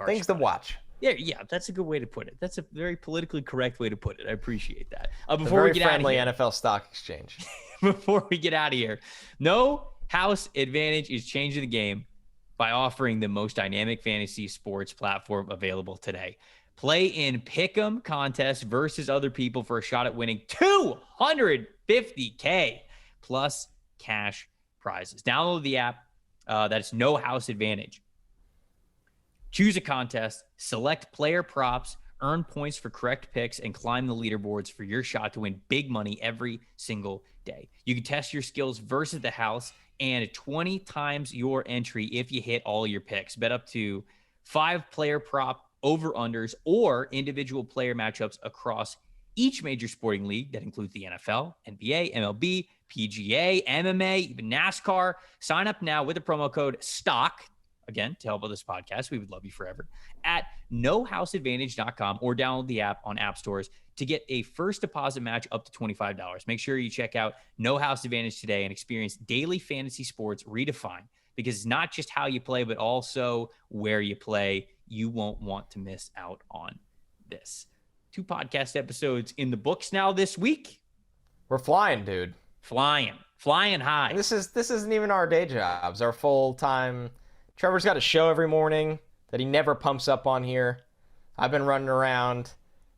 [SPEAKER 2] Things to watch.
[SPEAKER 1] Yeah, that's a good way to put it. That's a very politically correct way to put it. I appreciate that. Before
[SPEAKER 2] very
[SPEAKER 1] we get
[SPEAKER 2] friendly
[SPEAKER 1] out of
[SPEAKER 2] NFL stock exchange.
[SPEAKER 1] Before we get out of here, No House Advantage is changing the game by offering the most dynamic fantasy sports platform available today. Play in pick'em contests versus other people for a shot at winning $250K plus cash prizes. Download the app. That's No House Advantage. Choose a contest, select player props, earn points for correct picks, and climb the leaderboards for your shot to win big money every single day. You can test your skills versus the house and 20 times your entry if you hit all your picks. Bet up to 5 player prop over-unders or individual player matchups across each major sporting league. That includes the NFL, NBA, MLB, PGA, MMA, even NASCAR. Sign up now with the promo code STOCK, again, to help with this podcast. We would love you forever, at nohouseadvantage.com, or download the app on app stores to get a first deposit match up to $25. Make sure you check out No House Advantage today and experience daily fantasy sports redefined, because it's not just how you play, but also where you play. You won't want to miss out on this. 2 podcast episodes in the books now this week.
[SPEAKER 2] We're flying, dude.
[SPEAKER 1] Flying high.
[SPEAKER 2] And this isn't even our day jobs. Our full-time. Trevor's got a show every morning that he never pumps up on here. I've been running around.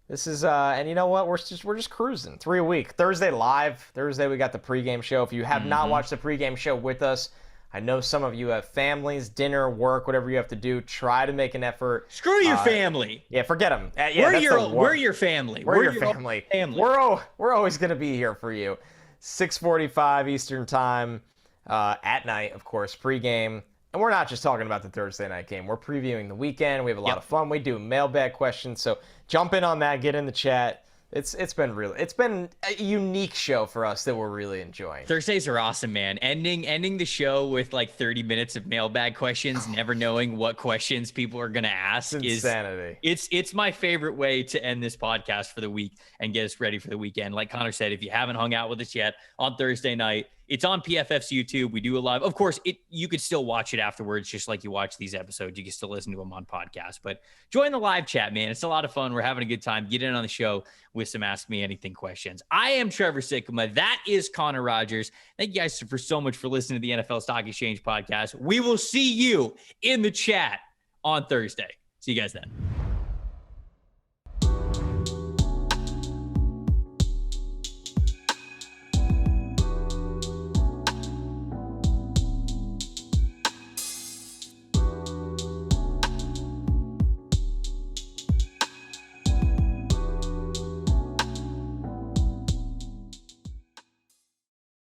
[SPEAKER 2] This is and you know what? We're just cruising. 3 a week. Thursday live. Thursday we got the pregame show. If you have not watched the pregame show with us, I know some of you have families, dinner, work, whatever you have to do. Try to make an effort.
[SPEAKER 1] Screw your family.
[SPEAKER 2] Yeah, forget them.
[SPEAKER 1] We're your family.
[SPEAKER 2] We're your family. We're always gonna be here for you. 6:45 Eastern time at night, of course, pregame. And we're not just talking about the Thursday night game. We're previewing the weekend. We have a lot of fun. We do mailbag questions. So jump in on that. Get in the chat. It's been a unique show for us that we're really enjoying.
[SPEAKER 1] Thursdays are awesome, man. Ending the show with like 30 minutes of mailbag questions, never knowing what questions people are gonna ask
[SPEAKER 2] it's insanity.
[SPEAKER 1] It's my favorite way to end this podcast for the week and get us ready for the weekend. Like Connor said, if you haven't hung out with us yet on Thursday night, it's on PFF's YouTube. We do a live. Of course, you could still watch it afterwards, just like you watch these episodes. You can still listen to them on podcast. But join the live chat, man. It's a lot of fun. We're having a good time. Get in on the show with some Ask Me Anything questions. I am Trevor Sikkema. That is Connor Rogers. Thank you guys so much for listening to the NFL Stock Exchange podcast. We will see you in the chat on Thursday. See you guys then.